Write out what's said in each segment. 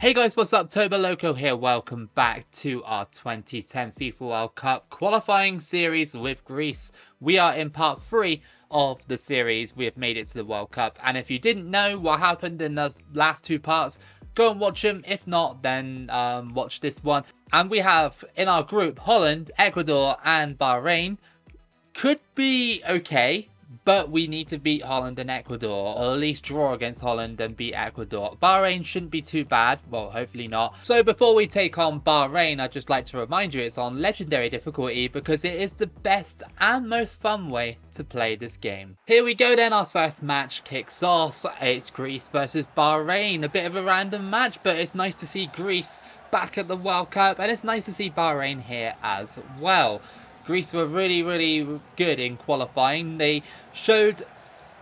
Hey guys, what's up? Toboloco here. Welcome back to our 2010 FIFA World Cup qualifying series with Greece. We are in part 3 of the series. We have made it to the World Cup. And if you didn't know what happened in the last two parts, go and watch them. If not, then watch this one. And we have in our group Holland, Ecuador and Bahrain. Could be okay, but we need to beat Holland and Ecuador, or at least draw against Holland and beat Ecuador. Bahrain shouldn't be too bad. Well, hopefully not. So before we take on Bahrain, I'd just like to remind you it's on legendary difficulty because it is the best and most fun way to play this game. Here we go then, our first match kicks off. It's Greece versus Bahrain. A bit of a random match, but it's nice to see Greece back at the World Cup, and it's nice to see Bahrain here as well. Greece were really good in qualifying. They showed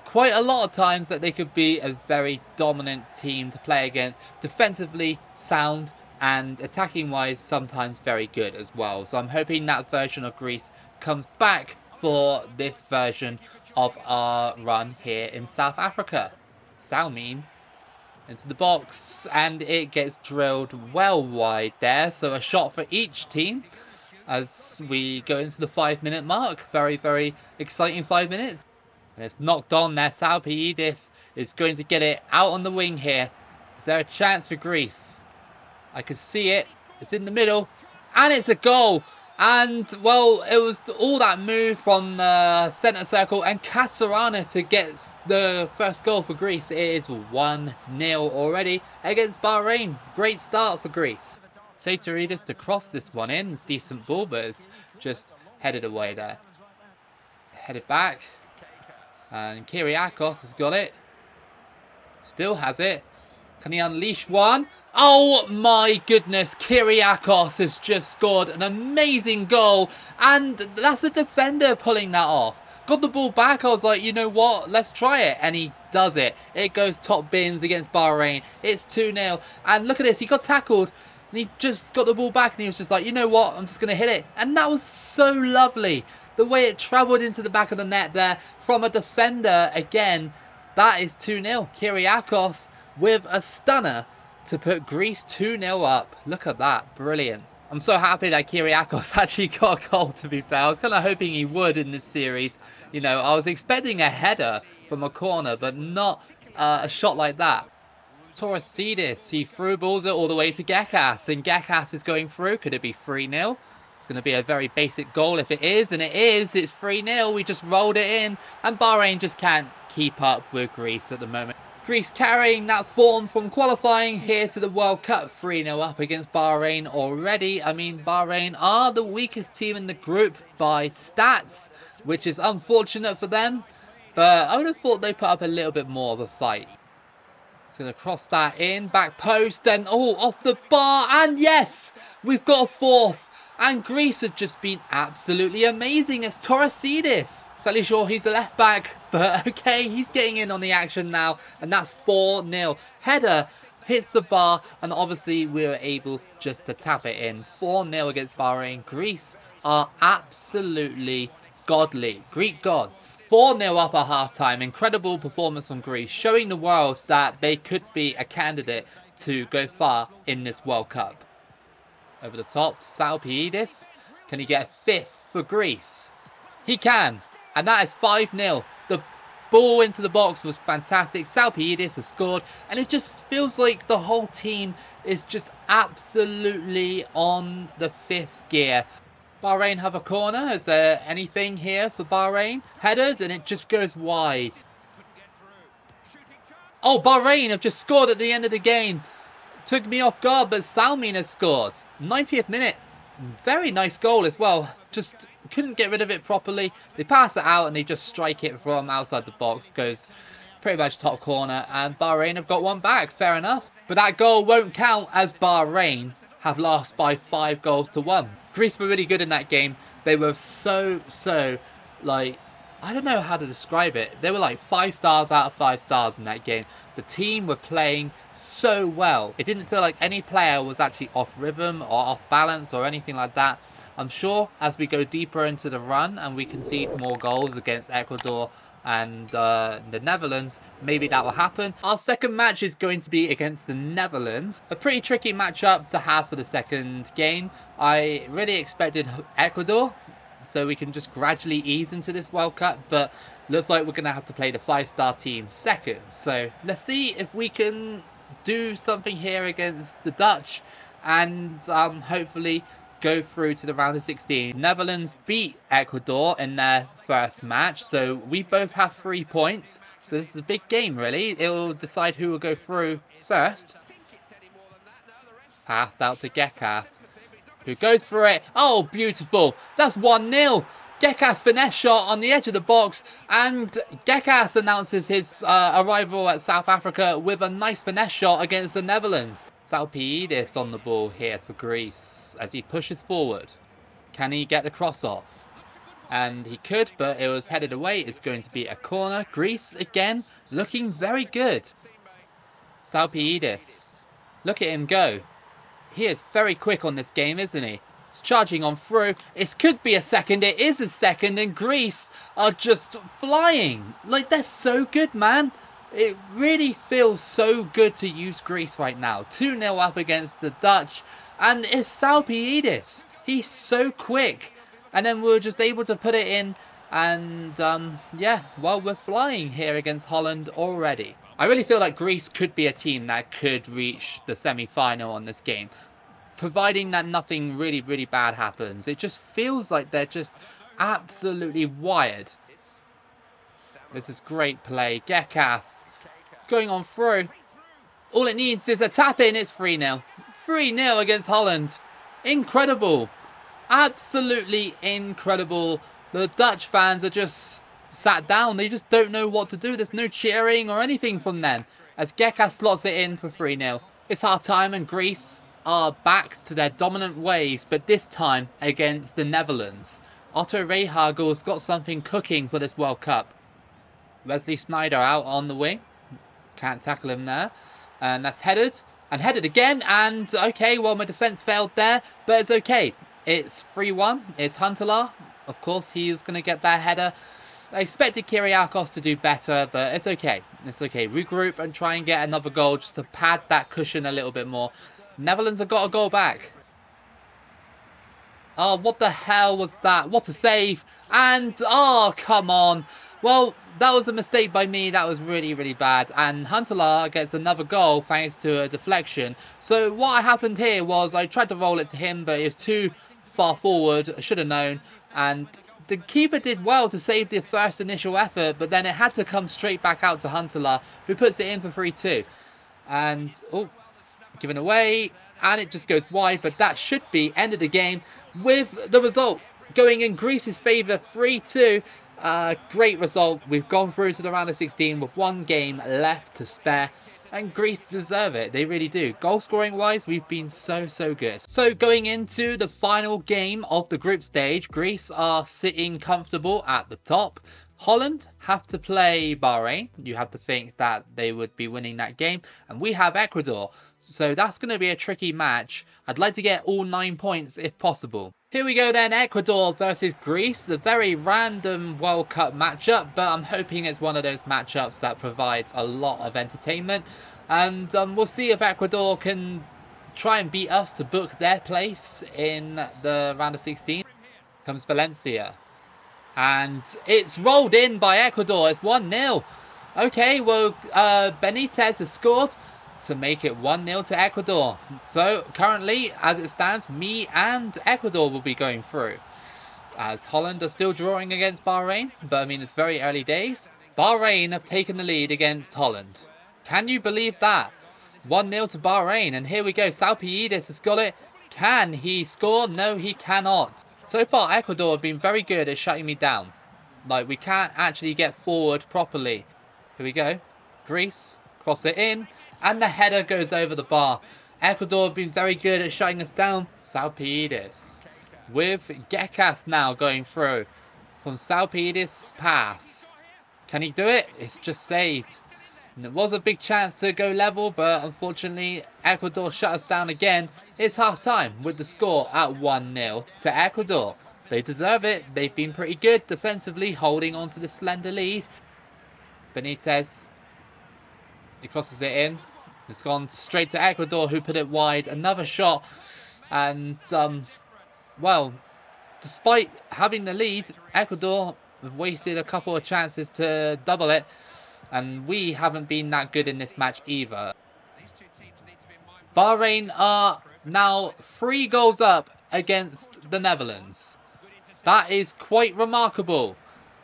quite a lot of times that they could be a very dominant team to play against. Defensively sound and attacking wise sometimes very good as well. So I'm hoping that version of Greece comes back for this version of our run here in South Africa. Salmin into the box and it gets drilled well wide there. So a shot for each team as we go into the 5-minute mark. Very exciting 5 minutes. And it's knocked on there. Salpiidis is going to get it out on the wing here. Is there a chance for Greece? I can see it. It's in the middle. And it's a goal. And, well, it was all that move from the centre circle and Katsarana to get the first goal for Greece. It is 1-0 already against Bahrain. Great start for Greece. Satoridis to cross this one in. It's a decent ball, but it's just headed away there. Headed back. And Kyriakos has got it. Still has it. Can he unleash one? Oh my goodness. Kyriakos has just scored an amazing goal. And that's the defender pulling that off. Got the ball back. I was like, you know what? Let's try it. And he does it. It goes top bins against Bahrain. It's 2-0. And look at this. He got tackled. And he just got the ball back and he was just like, you know what, I'm just going to hit it. And that was so lovely. The way it travelled into the back of the net there from a defender again. That is 2-0. Kyriakos with a stunner to put Greece 2-0 up. Look at that. Brilliant. I'm so happy that Kyriakos actually got a goal, to be fair. I was kind of hoping he would in this series. You know, I was expecting a header from a corner, but not a shot like that. Torosidis, he through balls it all the way to Gekas, and Gekas is going through. Could it be 3-0? It's going to be a very basic goal if it is, and it is. It's 3-0. We just rolled it in, and Bahrain just can't keep up with Greece at the moment. Greece carrying that form from qualifying here to the World Cup. 3-0 up against Bahrain already. I mean, Bahrain are the weakest team in the group by stats, which is unfortunate for them, but I would have thought they put up a little bit more of a fight. It's going to cross that in, back post, and oh, off the bar, and yes, we've got a fourth. And Greece have just been absolutely amazing. It's Torosidis. Fairly sure he's a left back, but okay, he's getting in on the action now, and that's 4-0. Header hits the bar, and obviously we were able just to tap it in. 4-0 against Bahrain. Greece are absolutely godly. Greek gods. 4-0 up at half-time. Incredible performance from Greece, showing the world that they could be a candidate to go far in this World Cup. Over the top, Salpiidis. Can he get a fifth for Greece? He can. And that is 5-0. The ball into the box was fantastic. Salpiidis has scored. And it just feels like the whole team is just absolutely on the fifth gear. Bahrain have a corner. Is there anything here for Bahrain? Headed and it just goes wide. Oh, Bahrain have just scored at the end of the game. Took me off guard, but Salmin has scored. 90th minute. Very nice goal as well. Just couldn't get rid of it properly. They pass it out and they just strike it from outside the box. Goes pretty much top corner. And Bahrain have got one back. Fair enough. But that goal won't count as Bahrain have lost by 5-1. Greece were really good in that game. They were so, like, I don't know how to describe it. They were like 5 stars out of 5 stars in that game. The team were playing so well. It didn't feel like any player was actually off rhythm or off balance or anything like that. I'm sure as we go deeper into the run and we concede more goals against Ecuador and the Netherlands, maybe that will happen. Our second match is going to be against the Netherlands. A pretty tricky matchup to have for the second game. I really expected Ecuador, so we can just gradually ease into this World Cup, but looks like we're going to have to play the 5-star team second. So let's see if we can do something here against the Dutch and hopefully go through to the round of 16. Netherlands beat Ecuador in their first match, so we both have 3 points. So this is a big game, really. It will decide who will go through first. Passed out to Gekas, who goes for it. Oh, beautiful. That's 1-0. Gekas finesse shot on the edge of the box, and Gekas announces his arrival at South Africa with a nice finesse shot against the Netherlands. Salpidis on the ball here for Greece as he pushes forward. Can he get the cross off? And he could, but it was headed away. It's going to be a corner. Greece again looking very good. Salpidis. Look at him go. He is very quick on this game, isn't he? He's charging on through. It could be a second. It is a second. And Greece are just flying. Like, they're so good, man. It really feels so good to use Greece right now. 2-0 up against the Dutch. And it's Salpidis. He's so quick. And then we're just able to put it in. And, yeah, well, we're flying here against Holland already. I really feel like Greece could be a team that could reach the semi-final on this game, providing that nothing really, really bad happens. It just feels like they're just absolutely wired. This is great play. Gekas. It's going on through. All it needs is a tap in. It's 3-0. 3-0 against Holland. Incredible. Absolutely incredible. The Dutch fans are just sat down. They just don't know what to do. There's no cheering or anything from them as Gekas slots it in for 3-0. It's half time and Greece are back to their dominant ways, but this time against the Netherlands. Otto Rehhagel's got something cooking for this World Cup. Wesley Sneijder out on the wing. Can't tackle him there. And that's headed. And headed again. And okay, well, my defence failed there. But it's okay. It's 3-1. It's Huntelaar. Of course, he's going to get that header. I expected Kyriakos to do better, but it's okay. It's okay. Regroup and try and get another goal just to pad that cushion a little bit more. Netherlands have got a goal back. Oh, what the hell was that? What a save. And, oh, come on. Well, that was a mistake by me. That was really, really bad. And Huntelaar gets another goal thanks to a deflection. So what happened here was I tried to roll it to him, but it was too far forward. I should have known. And the keeper did well to save the first initial effort, but then it had to come straight back out to Huntelaar, who puts it in for 3-2. And, oh, given away. And it just goes wide, but that should be end of the game with the result going in Greece's favour, 3-2. Great result. We've gone through to the round of 16 with one game left to spare. And Greece deserve it. They really do. Goal scoring wise, we've been so good. So going into the final game of the group stage, Greece are sitting comfortable at the top. Holland have to play Bahrain. You have to think that they would be winning that game. And we have Ecuador. So that's going to be a tricky match. I'd like to get all 9 points if possible. Here we go then, Ecuador versus Greece. A very random World Cup matchup, but I'm hoping it's one of those matchups that provides a lot of entertainment. And we'll see if Ecuador can try and beat us to book their place in the round of 16. Comes Valencia. And it's rolled in by Ecuador. It's 1-0. Okay, well, Benitez has scored to make it 1-0 to Ecuador. So currently, as it stands, me and Ecuador will be going through, as Holland are still drawing against Bahrain. But I mean, it's very early days. Bahrain have taken the lead against Holland. Can you believe that? 1-0 to Bahrain. And here we go. Salpidis has got it. Can he score? No, he cannot. So far, Ecuador have been very good at shutting me down. Like, we can't actually get forward properly. Here we go. Greece. Cross it in. And the header goes over the bar. Ecuador have been very good at shutting us down. Salpidis. With Gekas now going through. From Salpidis' pass. Can he do it? It's just saved. And it was a big chance to go level, but unfortunately Ecuador shut us down again. It's half time with the score at 1-0 to Ecuador. They deserve it. They've been pretty good defensively, holding on to the slender lead. Benitez. He crosses it in. It's gone straight to Ecuador, who put it wide. Another shot. And, well, despite having the lead, Ecuador have wasted a couple of chances to double it. And we haven't been that good in this match either. Bahrain are now 3 goals up against the Netherlands. That is quite remarkable.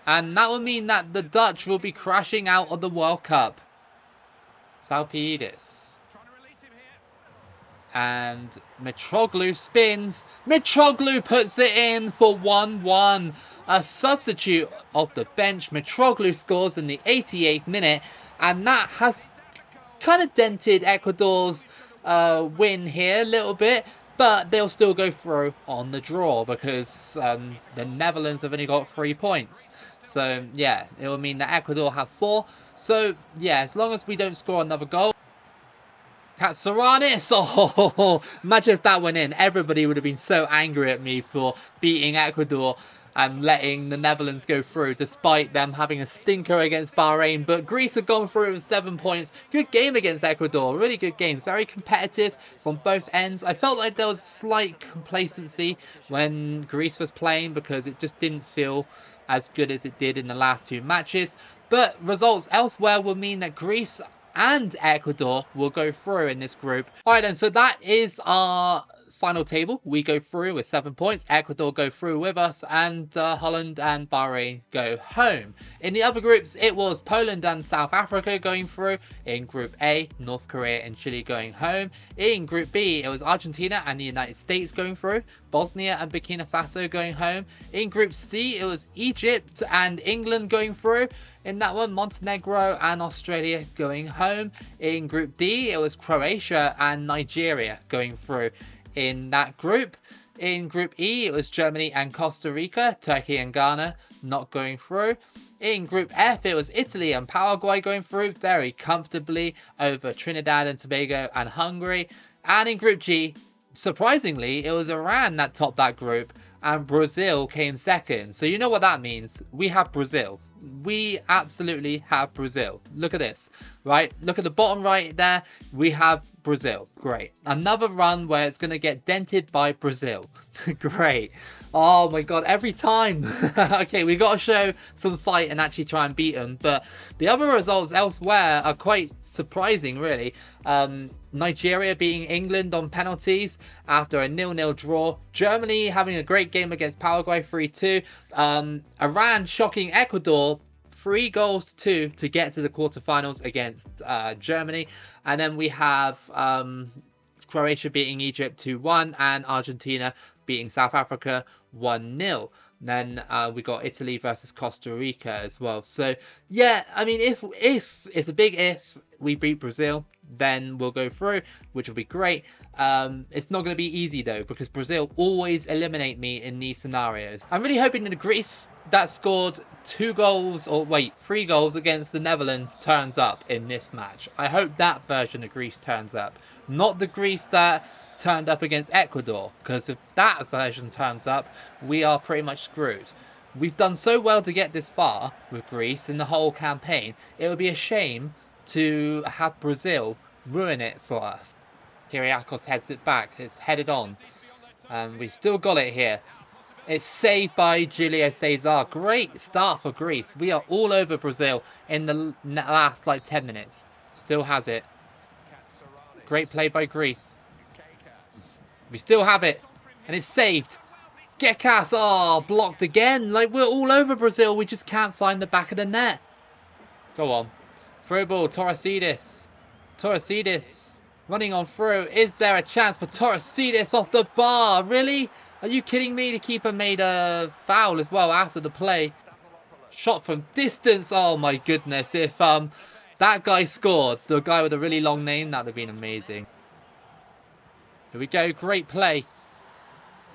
And that will mean that the Dutch will be crashing out of the World Cup. Salpidis. And Mitroglou spins. Mitroglou puts it in for 1-1. A substitute off the bench. Mitroglou scores in the 88th minute. And that has kind of dented Ecuador's win here a little bit. But they'll still go through on the draw because the Netherlands have only got 3 points. So, yeah, it will mean that Ecuador have 4. So, yeah, as long as we don't score another goal. Katsuranis! Oh, imagine if that went in. Everybody would have been so angry at me for beating Ecuador and letting the Netherlands go through despite them having a stinker against Bahrain. But Greece have gone through with 7 points. Good game against Ecuador. Really good game. Very competitive from both ends. I felt like there was slight complacency when Greece was playing because it just didn't feel as good as it did in the last 2 matches. But results elsewhere will mean that Greece and Ecuador will go through in this group. Alright then, so that is our final table. We go through with 7 points. Ecuador go through with us, and Holland and Bahrain go home. In the other groups, it was Poland and South Africa going through. In Group A, North Korea and Chile going home. In Group B, it was Argentina and the United States going through. Bosnia and Burkina Faso going home. In Group C, it was Egypt and England going through. In that one, Montenegro and Australia going home. In Group D, it was Croatia and Nigeria going through. In that group, in Group E, it was Germany and Costa Rica. Turkey and Ghana not going through. In Group F, it was Italy and Paraguay going through very comfortably over Trinidad and Tobago and Hungary. And in Group G, surprisingly, it was Iran that topped that group and Brazil came second. So you know what that means. We have Brazil. We absolutely have Brazil. Look at this, right? Look at the bottom right there. We have Brazil. Great. Another run where it's going to get dented by Brazil. Great. Oh my god, every time. Okay, we got to show some fight and actually try and beat them. But the other results elsewhere are quite surprising, really. Nigeria beating England on penalties after a 0-0 draw. Germany having a great game against Paraguay 3-2. Iran shocking Ecuador 3-2 to get to the quarterfinals against Germany. And then we have Croatia beating Egypt 2-1 and Argentina beating South Africa 1-0. Then we got Italy versus Costa Rica as well. So yeah, I mean, if it's a big if we beat Brazil, then we'll go through, which will be great. It's not going to be easy though, because Brazil always eliminate me in these scenarios. I'm really hoping that the Greece that scored 3 goals against the Netherlands turns up in this match. I hope that version of Greece turns up, not the Greece that turned up against Ecuador, because if that version turns up, we are pretty much screwed. We've done so well to get this far with Greece in the whole campaign. It would be a shame to have Brazil ruin it for us. Kyriakos heads it back. It's headed on. And we still got it here. It's saved by Julio Cesar. Great start for Greece. We are all over Brazil in the last 10 minutes. Still has it. Great play by Greece. We still have it. And it's saved. Gekas, blocked again. We're all over Brazil. We just can't find the back of the net. Go on. Through ball, Torresidis. Torresidis running on through. Is there a chance for Torresidis off the bar? Really? Are you kidding me? The keeper made a foul as well after the play. Shot from distance. Oh my goodness. If that guy scored, the guy with a really long name, that would have been amazing. Here we go. Great play.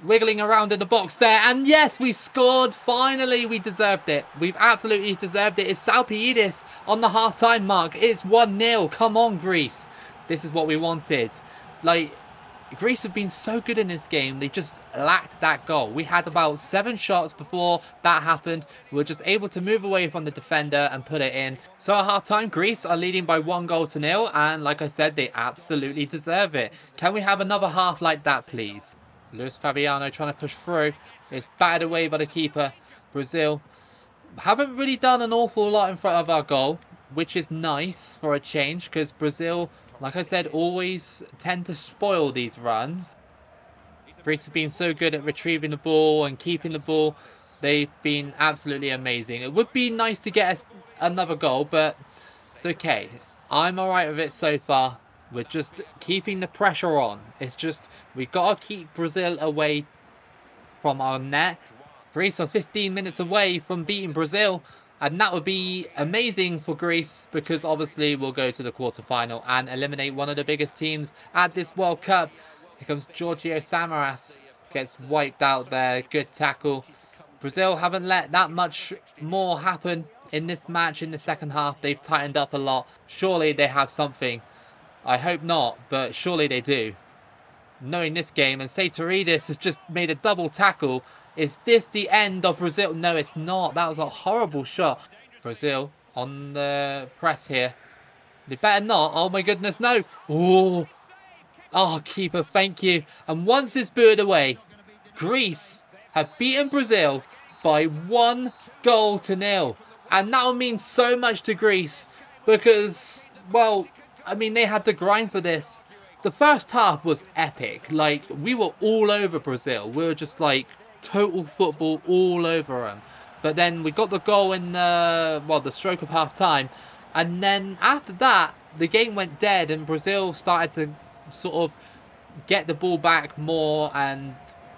Wiggling around in the box there. And yes, we scored. Finally, we deserved it. We've absolutely deserved it. It's Salpidis on the half-time mark. It's 1-0. Come on, Greece. This is what we wanted. Greece have been so good in this game, they just lacked that goal. We had about 7 shots before that happened. We were just able to move away from the defender and put it in. So at half-time, Greece are leading by 1-0, and like I said, they absolutely deserve it. Can we have another half like that, please? Luis Fabiano trying to push through. It's batted away by the keeper. Brazil haven't really done an awful lot in front of our goal, which is nice for a change, because Brazil, like I said, always tend to spoil these runs. Greece have been so good at retrieving the ball and keeping the ball. They've been absolutely amazing. It would be nice to get another goal, but it's okay. I'm alright with it so far. We're just keeping the pressure on. It's just, we've got to keep Brazil away from our net. Greece are 15 minutes away from beating Brazil, and that would be amazing for Greece, because obviously we'll go to the quarterfinal and eliminate one of the biggest teams at this World Cup. Here comes Giorgio Samaras, gets wiped out there. Good tackle. Brazil haven't let that much more happen in this match in the second half. They've tightened up a lot. Surely they have something. I hope not, but surely they do. Knowing this game, and Satoridis has just made a double tackle. Is this the end of Brazil? No, it's not. That was a horrible shot. Brazil on the press here. They better not. Oh my goodness, no. Oh, keeper, thank you. And once it's booted away, Greece have beaten Brazil by 1-0. And that will mean so much to Greece, because, well, I mean, they had to grind for this. The first half was epic. Like, we were all over Brazil. We were just like total football all over them. But then we got the goal in the stroke of half time, and then after that the game went dead and Brazil started to sort of get the ball back more and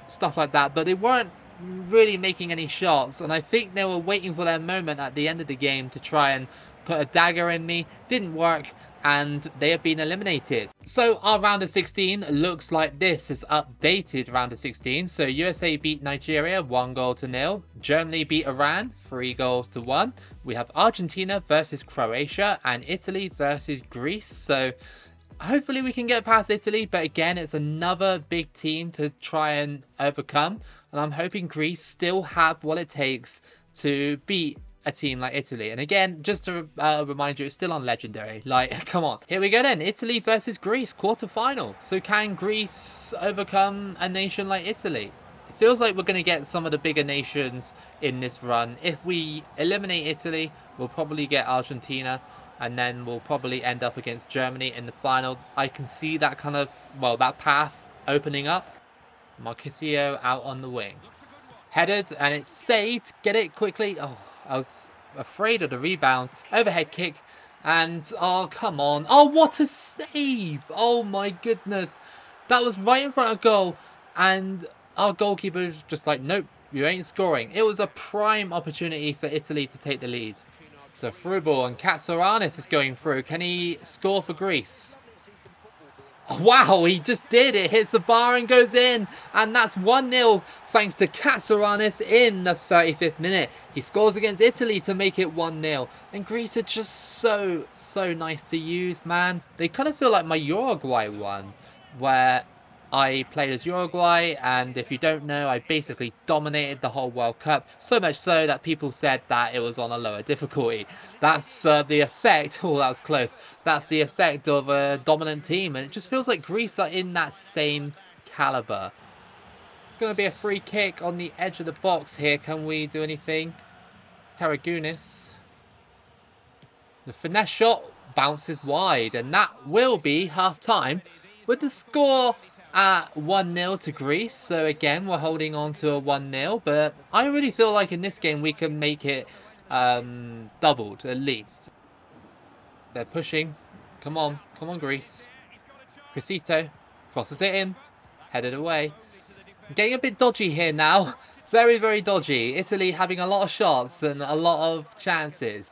stuff like that, but they weren't really making any shots, and I think they were waiting for their moment at the end of the game to try and put a dagger in me. Didn't work, and they have been eliminated. So our round of 16 looks like this. Is updated round of 16. So USA beat Nigeria 1-0. Germany beat Iran 3-1. We have Argentina versus Croatia and Italy versus Greece. So hopefully we can get past Italy, but again, it's another big team to try and overcome, and I'm hoping Greece still have what it takes to beat a team like Italy. And again, just to remind you, it's still on Legendary. Like, come on. Here we go then. Italy versus Greece, quarterfinal. So can Greece overcome a nation like Italy? It feels like we're going to get some of the bigger nations in this run. If we eliminate Italy, we'll probably get Argentina, and then we'll probably end up against Germany in the final. I can see that kind of, well, that path opening up. Marquisio out on the wing. Headed, and it's saved. Get it quickly. Oh, I was afraid of the rebound. Overhead kick. And, oh, come on. Oh, what a save. Oh, my goodness. That was right in front of goal. And our goalkeeper was just like, nope, you ain't scoring. It was a prime opportunity for Italy to take the lead. So through ball, and Katsoukanis is going through. Can he score for Greece? Oh, wow, he just did. It hits the bar and goes in. And that's 1-0 thanks to Katsoukanis in the 35th minute. He scores against Italy to make it 1-0. And Greece are just so nice to use, man. They kind of feel like my Uruguay one, where I played as Uruguay, and if you don't know, I basically dominated the whole World Cup, so much so that people said that it was on a lower difficulty. That's the effect, oh that was close, that's the effect of a dominant team, and it just feels like Greece are in that same caliber. Going to be a free kick on the edge of the box here. Can we do anything? Tarragunis. The finesse shot bounces wide, and that will be half time with the score at 1-0 to Greece. So again, we're holding on to a 1-0, but I really feel like in this game we can make it doubled at least. They're pushing. Come on Greece. Crisito crosses it in, headed away. Getting a bit dodgy here now. Very dodgy. Italy having a lot of shots and a lot of chances.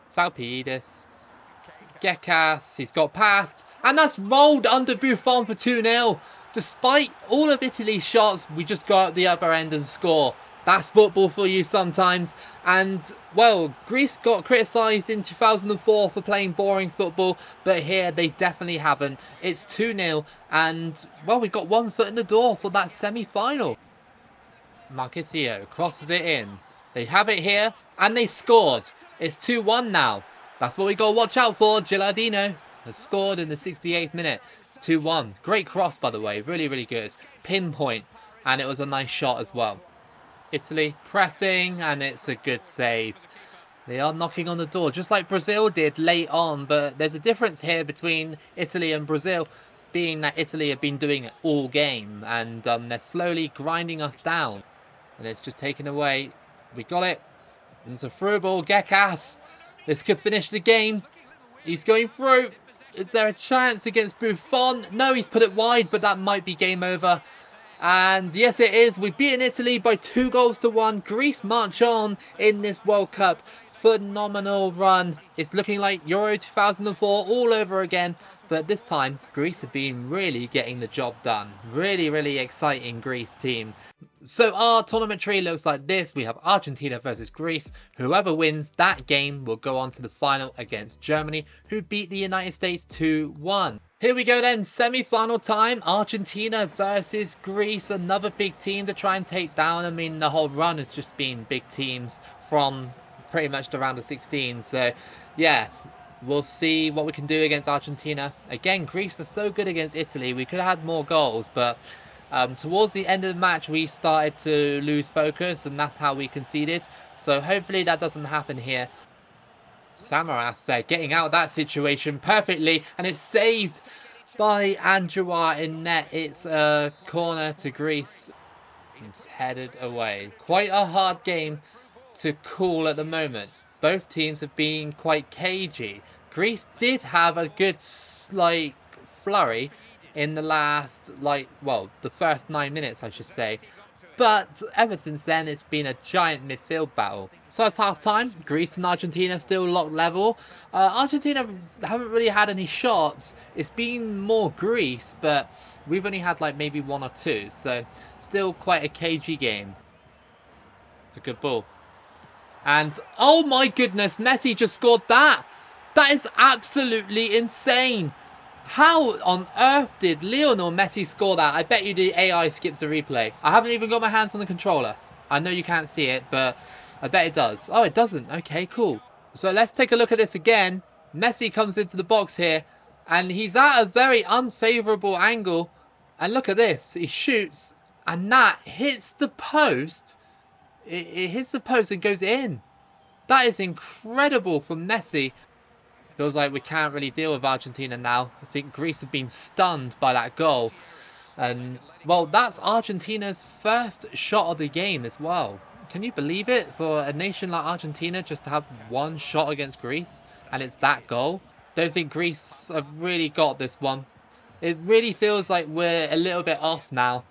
Salpidis. Gekas, he's got past, and that's rolled under Buffon for 2-0. Despite all of Italy's shots, we just go out the upper end and score. That's football for you sometimes. And, well, Greece got criticised in 2004 for playing boring football, but here they definitely haven't. It's 2-0, and, well, we got one foot in the door for that semi-final. Marchisio crosses it in. They have it here, and they scored. It's 2-1 now. That's what we got to watch out for. Gilardino has scored in the 68th minute. 2-1. Great cross, by the way. Really, really good. Pinpoint, and it was a nice shot as well. Italy pressing, and it's a good save. They are knocking on the door, just like Brazil did late on, but there's a difference here between Italy and Brazil, being that Italy have been doing it all game, and they're slowly grinding us down. And it's just taken away. We got it. And it's a through ball. Gekas. This could finish the game. He's going through. Is there a chance against Buffon? No, he's put it wide, but that might be game over. And yes, it is. We've beaten Italy by 2-1. Greece march on in this World Cup. Phenomenal run. It's looking like Euro 2004 all over again. But this time, Greece have been really getting the job done. Really, really exciting Greece team. So our tournament tree looks like this. We have Argentina versus Greece. Whoever wins that game will go on to the final against Germany, who beat the United States 2-1. Here we go then, semi-final time, Argentina versus Greece, another big team to try and take down. I mean, the whole run has just been big teams from pretty much the round of 16, so yeah, we'll see what we can do against Argentina. Again, Greece was so good against Italy, we could have had more goals, but towards the end of the match we started to lose focus, and that's how we conceded, so hopefully that doesn't happen here. Samaras there, getting out of that situation perfectly, and it's saved by Anjoua in net. It's a corner to Greece. It's headed away. Quite a hard game to call at the moment. Both teams have been quite cagey. Greece did have a good flurry in the last the first 9 minutes, I should say. But ever since then, it's been a giant midfield battle. So it's half time. Greece and Argentina still locked level. Argentina haven't really had any shots. It's been more Greece, but we've only had maybe 1 or 2. So still quite a cagey game. It's a good ball. And oh my goodness, Messi just scored that. That is absolutely insane. How on earth did Lionel Messi score that? I bet you the AI skips the replay. I haven't even got my hands on the controller. I know you can't see it, but I bet it does. Oh, it doesn't. Okay, cool. So let's take a look at this again. Messi comes into the box here, and he's at a very unfavourable angle. And look at this. He shoots, and that hits the post. It hits the post and goes in. That is incredible from Messi. Feels like we can't really deal with Argentina now. I think Greece have been stunned by that goal. And, well, that's Argentina's first shot of the game as well. Can you believe it? For a nation like Argentina just to have one shot against Greece, and it's that goal. Don't think Greece have really got this one. It really feels like we're a little bit off now.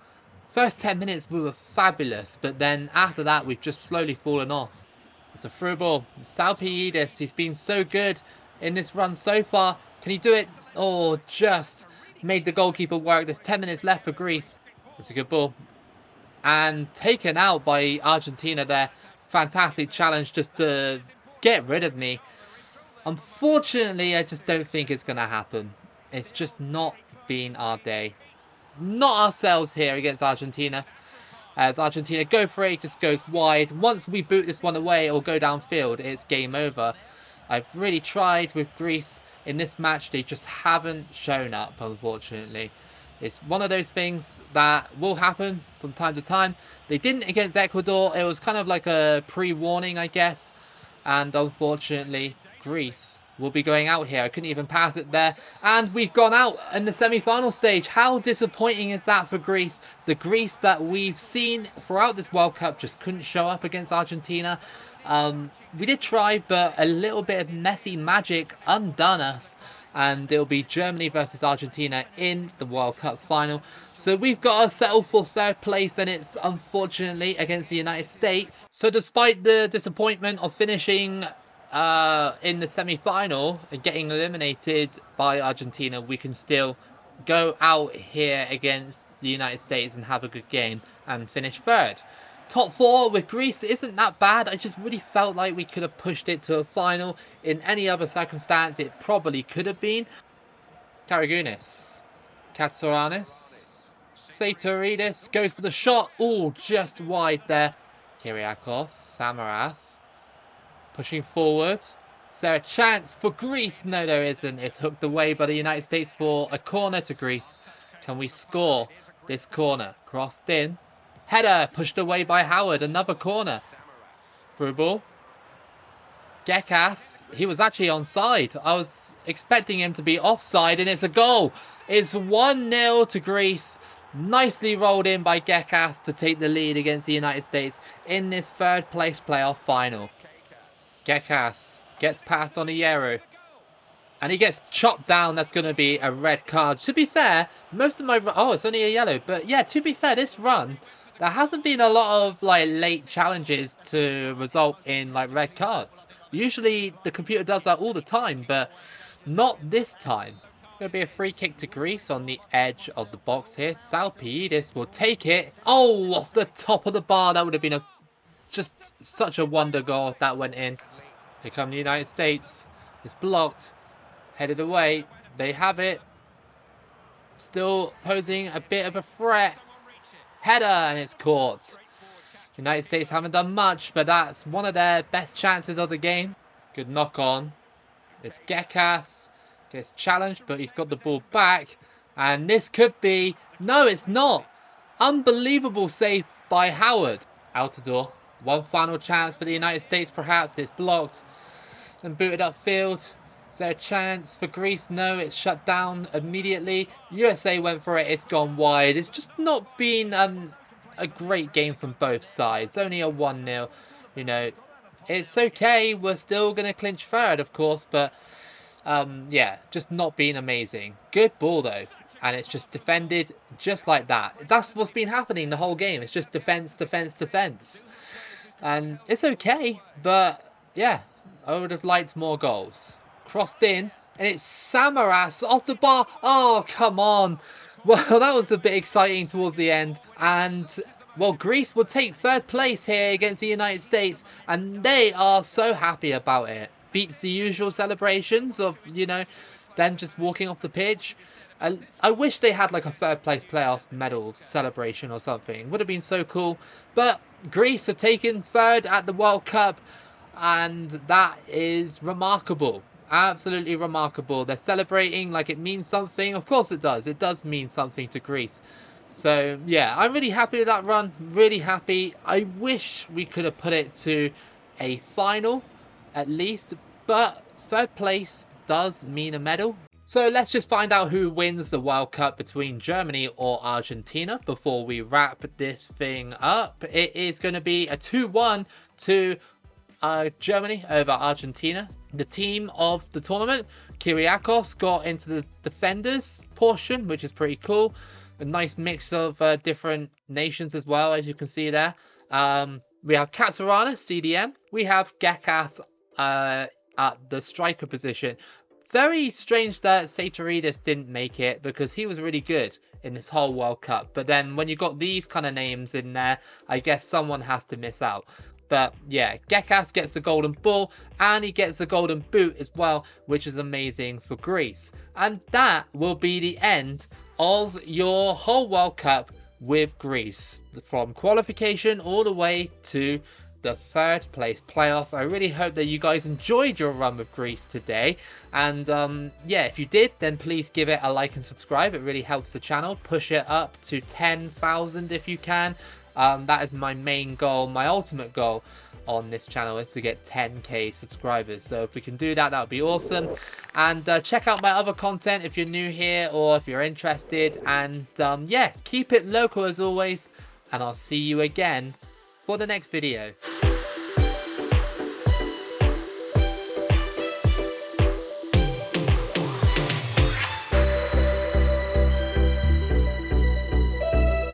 First 10 minutes we were fabulous, but then after that we've just slowly fallen off. It's a through ball. Salpiidis, he's been so good in this run so far. Can he do it? Oh, just made the goalkeeper work. There's 10 minutes left for Greece. It's a good ball. And taken out by Argentina there. Fantastic challenge just to get rid of me. Unfortunately, I just don't think it's going to happen. It's just not been our day. Not ourselves here against Argentina. As Argentina go for it, just goes wide. Once we boot this one away or go downfield, it's game over. I've really tried with Greece in this match. They just haven't shown up, unfortunately. It's one of those things that will happen from time to time. They didn't against Ecuador. It was kind of like a pre-warning, I guess. And unfortunately, Greece will be going out here. I couldn't even pass it there. And we've gone out in the semi-final stage. How disappointing is that for Greece? The Greece that we've seen throughout this World Cup just couldn't show up against Argentina. We did try, but a little bit of Messi magic undone us. And it'll be Germany versus Argentina in the World Cup final. So we've got to settle for third place, and it's unfortunately against the United States. So despite the disappointment of finishing in the semi-final and getting eliminated by Argentina, we can still go out here against the United States and have a good game and finish third. Top 4 with Greece isn't that bad. I just really felt like we could have pushed it to a final. In any other circumstance, it probably could have been. Karagounis. Katsouranis. Satoridis goes for the shot. Oh, just wide there. Kyriakos. Samaras. Pushing forward. Is there a chance for Greece? No, there isn't. It's hooked away by the United States for a corner to Greece. Can we score this corner? Crossed in. Header pushed away by Howard. Another corner. Through ball. Gekas. He was actually onside. I was expecting him to be offside, and it's a goal. It's 1-0 to Greece. Nicely rolled in by Gekas to take the lead against the United States in this third place playoff final. Gekas gets past Oniero. And he gets chopped down. That's going to be a red card. To be fair, most of my... Oh, it's only a yellow. But yeah, to be fair, this run, there hasn't been a lot of like late challenges to result in like red cards. Usually the computer does that all the time, but not this time. Going to be a free kick to Greece on the edge of the box here. Salpiidis will take it. Oh, off the top of the bar. That would have been just such a wonder goal if that went in. Here come the United States. It's blocked. Headed away. They have it. Still posing a bit of a threat. Header, and it's caught. United States haven't done much, but that's one of their best chances of the game. Good knock on. It's Gekas. Gets challenged, but he's got the ball back. And this could be... No, it's not. Unbelievable save by Howard. Altidore. One final chance for the United States, perhaps. It's blocked and booted upfield. Is there a chance for Greece? No, it's shut down immediately. USA went for it. It's gone wide. It's just not been a great game from both sides. Only a 1-0. You know, it's okay. We're still going to clinch third, of course. But, yeah, just not been amazing. Good ball, though. And it's just defended just like that. That's what's been happening the whole game. It's just defense, defense, defense. And it's okay. But, yeah, I would have liked more goals. Crossed in, and it's Samaras off the bar. Oh, come on. Well, that was a bit exciting towards the end. And, well, Greece will take third place here against the United States, and they are so happy about it. Beats the usual celebrations of, you know, them just walking off the pitch. I wish they had like a third place playoff medal celebration or something. Would have been so cool. But Greece have taken third at the World Cup, and that is remarkable. Absolutely remarkable. They're celebrating like it means something. Of course it does. It does mean something to Greece. So, yeah, I'm really happy with that run. Really happy. I wish we could have put it to a final, at least. But third place does mean a medal. So let's just find out who wins the World Cup between Germany or Argentina before we wrap this thing up. It is going to be a 2-1 to Germany over Argentina. The team of the tournament, Kyriakos, got into the defenders portion, which is pretty cool. A nice mix of different nations as well, as you can see there. We have Katsouranis, CDM. We have Gekas at the striker position. Very strange that Satoridis didn't make it, because he was really good in this whole World Cup. But then when you got these kind of names in there, I guess someone has to miss out. But yeah, Gekas gets the golden ball, and he gets the golden boot as well, which is amazing for Greece. And that will be the end of your whole World Cup with Greece, from qualification all the way to the third place playoff. I really hope that you guys enjoyed your run with Greece today. And yeah, if you did, then please give it a like and subscribe. It really helps the channel. Push it up to 10,000 if you can. That is my main goal, my ultimate goal on this channel, is to get 10k subscribers. So if we can do that, that would be awesome. And check out my other content if you're new here or if you're interested. And yeah, keep it local as always. And I'll see you again for the next video.